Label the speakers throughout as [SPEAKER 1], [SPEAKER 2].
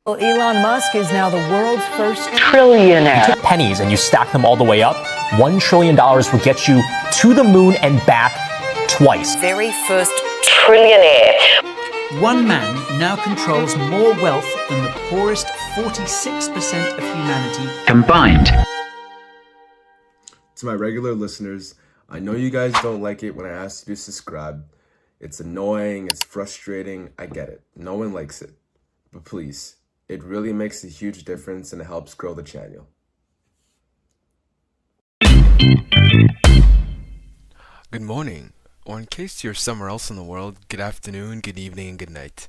[SPEAKER 1] Well, Elon Musk is now the world's first
[SPEAKER 2] Trillionaire.
[SPEAKER 3] You take pennies and you stack them all the way up, $1 trillion will get you to the moon and back twice.
[SPEAKER 1] Very first
[SPEAKER 2] Trillionaire.
[SPEAKER 4] One man now controls more wealth than the poorest 46% of humanity
[SPEAKER 5] combined.
[SPEAKER 6] To my regular listeners, I know you guys don't like it when I ask you to subscribe. It's annoying, it's frustrating, I get it. No one likes it. But please, it really makes a huge difference and it helps grow the channel.
[SPEAKER 7] Good morning, or in case you're somewhere else in the world, good afternoon, good evening, and good night.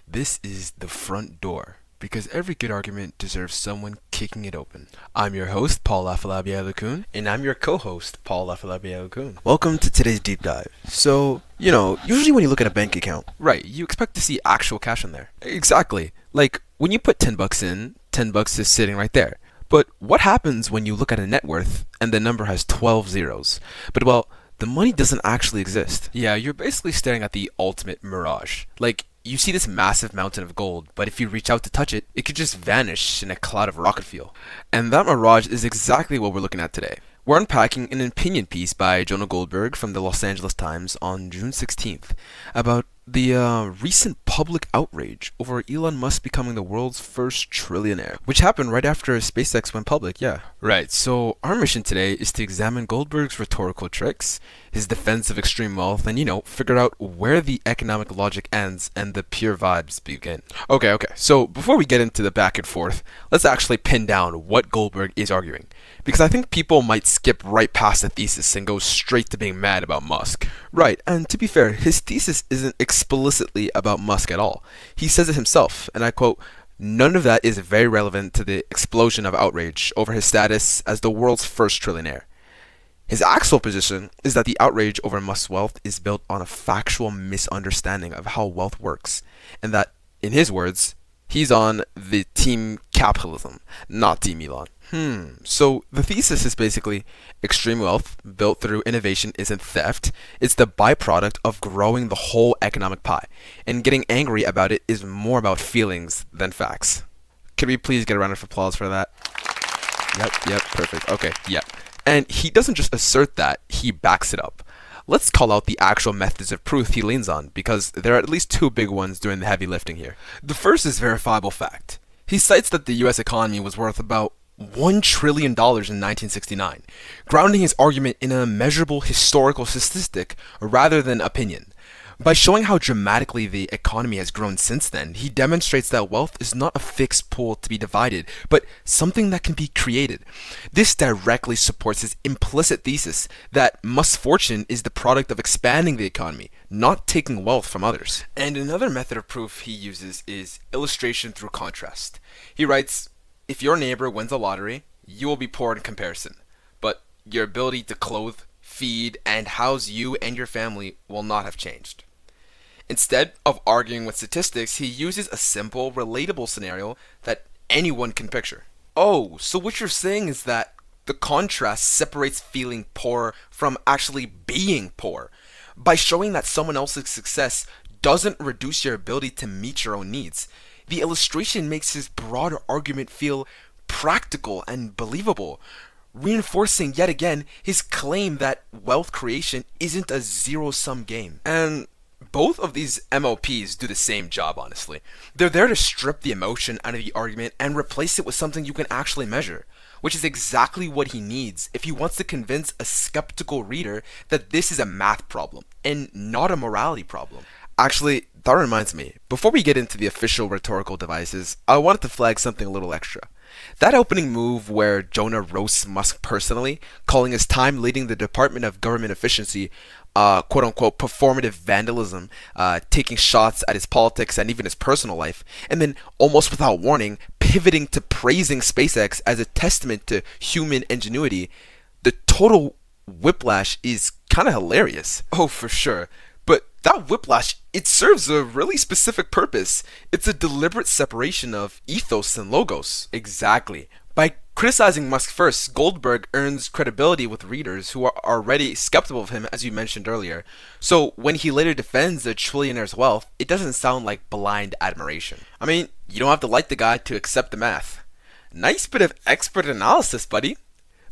[SPEAKER 7] This is The Front Door, because every good argument deserves someone kicking it open. I'm your host, Paul Afalabi-Alukun, and I'm your co-host, Paul Afalabi-Alukun. Welcome to today's deep dive. So, usually when you look at a bank account, right, you expect to see actual cash in there. Exactly. Like, when you put 10 bucks in, 10 bucks is sitting right there. But what happens when you look at a net worth and the number has 12 zeros? But well, the money doesn't actually exist. Yeah, you're basically staring at the ultimate mirage. Like, you see this massive mountain of gold, but if you reach out to touch it, it could just vanish in a cloud of rocket fuel. And that mirage is exactly what we're looking at today. We're unpacking an opinion piece by Jonah Goldberg from the Los Angeles Times on June 16th about the recent public outrage over Elon Musk becoming the world's first trillionaire, which happened right after SpaceX went public, yeah. Right, so our mission today is to examine Goldberg's rhetorical tricks, his defense of extreme wealth, and, figure out where the economic logic ends and the pure vibes begin. Okay, so before we get into the back and forth, let's actually pin down what Goldberg is arguing. Because I think people might skip right past the thesis and go straight to being mad about Musk. Right, and to be fair, his thesis isn't explicitly about Musk at all. He says it himself, and I quote, "None of that is very relevant to the explosion of outrage over his status as the world's first trillionaire." His actual position is that the outrage over Musk's wealth is built on a factual misunderstanding of how wealth works, and that, in his words, he's on the team capitalism, not team Elon. So the thesis is basically extreme wealth built through innovation isn't theft. It's the byproduct of growing the whole economic pie. And getting angry about it is more about feelings than facts. Could we please get a round of applause for that? Yep, perfect. Okay, yep. And he doesn't just assert that, he backs it up. Let's call out the actual methods of proof he leans on, because there are at least two big ones doing the heavy lifting here. The first is verifiable fact. He cites that the US economy was worth about $1 trillion in 1969, grounding his argument in a measurable historical statistic rather than opinion. By showing how dramatically the economy has grown since then, he demonstrates that wealth is not a fixed pool to be divided, but something that can be created. This directly supports his implicit thesis that Musk's fortune is the product of expanding the economy, not taking wealth from others. And another method of proof he uses is illustration through contrast. He writes, "If your neighbor wins the lottery, you will be poor in comparison, but your ability to clothe, feed, and house you and your family will not have changed." Instead of arguing with statistics, he uses a simple, relatable scenario that anyone can picture. Oh, so what you're saying is that the contrast separates feeling poor from actually being poor. By showing that someone else's success doesn't reduce your ability to meet your own needs, the illustration makes his broader argument feel practical and believable, reinforcing yet again his claim that wealth creation isn't a zero-sum game. And both of these MOPs do the same job, honestly. They're there to strip the emotion out of the argument and replace it with something you can actually measure, which is exactly what he needs if he wants to convince a skeptical reader that this is a math problem and not a morality problem. Actually, that reminds me, before we get into the official rhetorical devices, I wanted to flag something a little extra. That opening move where Jonah roasts Musk personally, calling his time leading the Department of Government Efficiency quote-unquote performative vandalism, taking shots at his politics and even his personal life, and then almost without warning, pivoting to praising SpaceX as a testament to human ingenuity, the total whiplash is kind of hilarious. Oh, for sure. But that whiplash, it serves a really specific purpose. It's a deliberate separation of ethos and logos. Exactly. By criticizing Musk first, Goldberg earns credibility with readers who are already skeptical of him, as you mentioned earlier. So when he later defends the trillionaire's wealth, it doesn't sound like blind admiration. I mean, You don't have to like the guy to accept the math. Nice bit of expert analysis, buddy.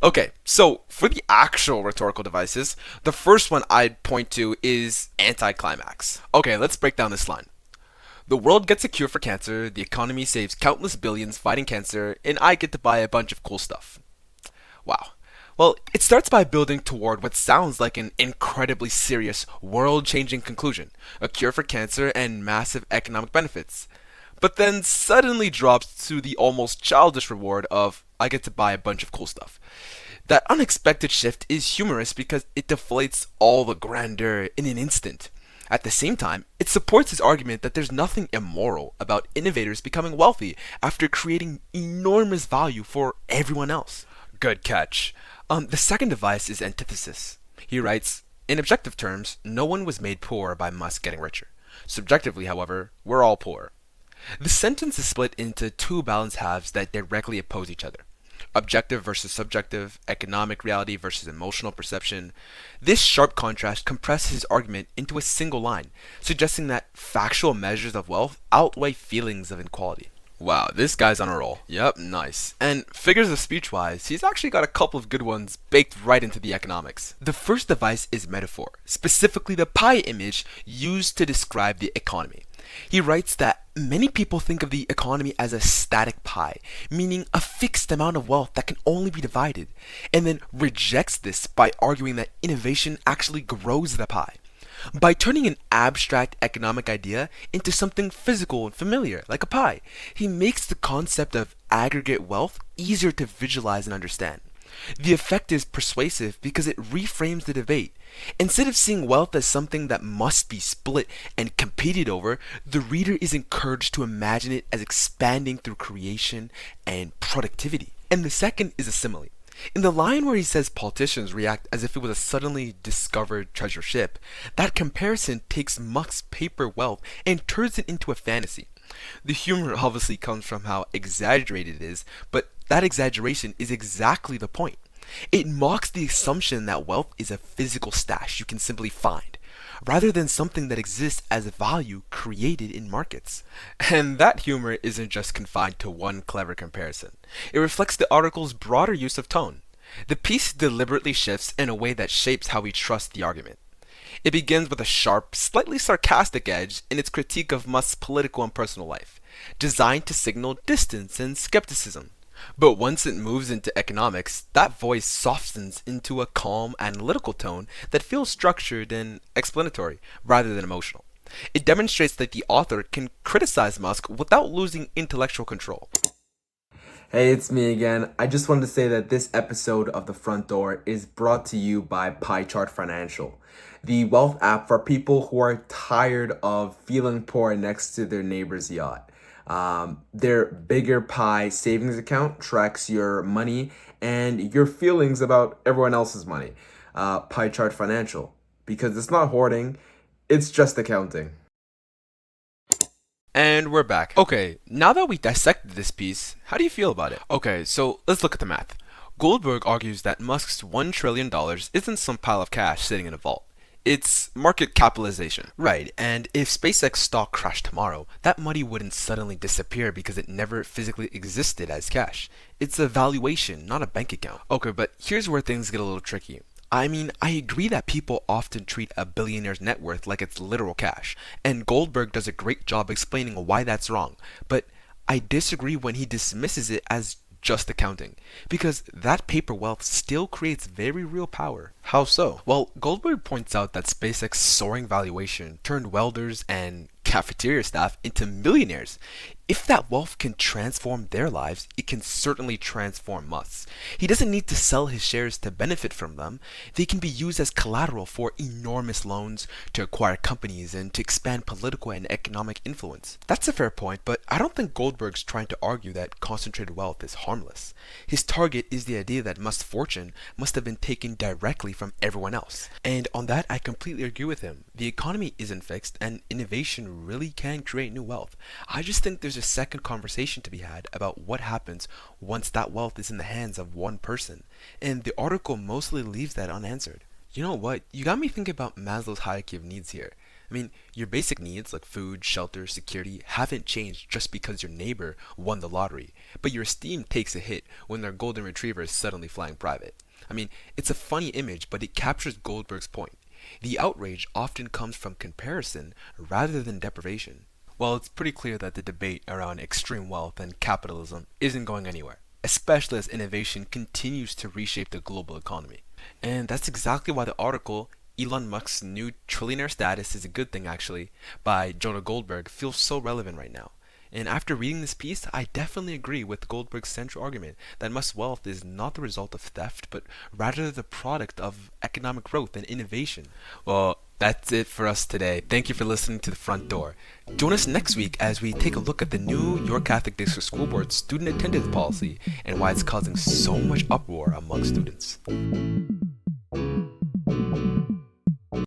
[SPEAKER 7] Okay, so for the actual rhetorical devices, the first one I'd point to is anticlimax. Okay, let's break down this line. The world gets a cure for cancer, the economy saves countless billions fighting cancer, and I get to buy a bunch of cool stuff. Wow. Well, it starts by building toward what sounds like an incredibly serious, world-changing conclusion, a cure for cancer and massive economic benefits. But then suddenly drops to the almost childish reward of, I get to buy a bunch of cool stuff. That unexpected shift is humorous because it deflates all the grandeur in an instant. At the same time, it supports his argument that there's nothing immoral about innovators becoming wealthy after creating enormous value for everyone else. Good catch. The second device is antithesis. He writes, in objective terms, no one was made poor by Musk getting richer. Subjectively, however, we're all poor. The sentence is split into two balanced halves that directly oppose each other. Objective versus subjective, economic reality versus emotional perception. This sharp contrast compresses his argument into a single line, suggesting that factual measures of wealth outweigh feelings of inequality. Wow, this guy's on a roll. Yep, nice. And figures of speech wise, he's actually got a couple of good ones baked right into the economics. The first device is metaphor, specifically the pie image used to describe the economy. He writes that many people think of the economy as a static pie, meaning a fixed amount of wealth that can only be divided, and then rejects this by arguing that innovation actually grows the pie. By turning an abstract economic idea into something physical and familiar, like a pie, he makes the concept of aggregate wealth easier to visualize and understand. The effect is persuasive because it reframes the debate. Instead of seeing wealth as something that must be split and competed over, the reader is encouraged to imagine it as expanding through creation and productivity. And the second is a simile. In the line where he says politicians react as if it was a suddenly discovered treasure ship, that comparison takes Musk's paper wealth and turns it into a fantasy. The humor obviously comes from how exaggerated it is, but that exaggeration is exactly the point. It mocks the assumption that wealth is a physical stash you can simply find, rather than something that exists as a value created in markets. And that humor isn't just confined to one clever comparison. It reflects the article's broader use of tone. The piece deliberately shifts in a way that shapes how we trust the argument. It begins with a sharp, slightly sarcastic edge in its critique of Musk's political and personal life, designed to signal distance and skepticism. But once it moves into economics, that voice softens into a calm, analytical tone that feels structured and explanatory, rather than emotional. It demonstrates that the author can criticize Musk without losing intellectual control.
[SPEAKER 6] Hey, it's me again. I just wanted to say that this episode of The Front Door is brought to you by Pie Chart Financial, the wealth app for people who are tired of feeling poor next to their neighbor's yacht. Their Bigger Pie savings account tracks your money and your feelings about everyone else's money. Pie Chart Financial, because it's not hoarding, it's just accounting.
[SPEAKER 7] And we're back. Okay, now that we dissected this piece, how do you feel about it? Okay, so let's look at the math. Goldberg argues that Musk's $1 trillion isn't some pile of cash sitting in a vault. It's market capitalization. Right, and if SpaceX stock crashed tomorrow, that money wouldn't suddenly disappear because it never physically existed as cash. It's a valuation, not a bank account. Okay, but here's where things get a little tricky. I mean, I agree that people often treat a billionaire's net worth like it's literal cash, and Goldberg does a great job explaining why that's wrong, but I disagree when he dismisses it as just accounting, because that paper wealth still creates very real power. How so? Well, Goldberg points out that SpaceX's soaring valuation turned welders and cafeteria staff into millionaires. If that wealth can transform their lives, it can certainly transform Musk's. He doesn't need to sell his shares to benefit from them. They can be used as collateral for enormous loans, to acquire companies, and to expand political and economic influence. That's a fair point, but I don't think Goldberg's trying to argue that concentrated wealth is harmless. His target is the idea that Musk's fortune must have been taken directly from everyone else. And on that, I completely agree with him. The economy isn't fixed, and innovation really can create new wealth. I just think there's a second conversation to be had about what happens once that wealth is in the hands of one person, and the article mostly leaves that unanswered. You know what? You got me thinking about Maslow's hierarchy of needs here. I mean, your basic needs like food, shelter, security haven't changed just because your neighbor won the lottery, but your esteem takes a hit when their golden retriever is suddenly flying private. I mean, it's a funny image, but it captures Goldberg's point. The outrage often comes from comparison rather than deprivation. Well, it's pretty clear that the debate around extreme wealth and capitalism isn't going anywhere, especially as innovation continues to reshape the global economy. And that's exactly why the article Elon Musk's new trillionaire status is a good thing actually by Jonah Goldberg feels so relevant right now. And after reading this piece, I definitely agree with Goldberg's central argument that Musk's wealth is not the result of theft, but rather the product of economic growth and innovation. Well, that's it for us today. Thank you for listening to The Front Door. Join us next week as we take a look at the new York Catholic District School Board student attendance policy and why it's causing so much uproar among students.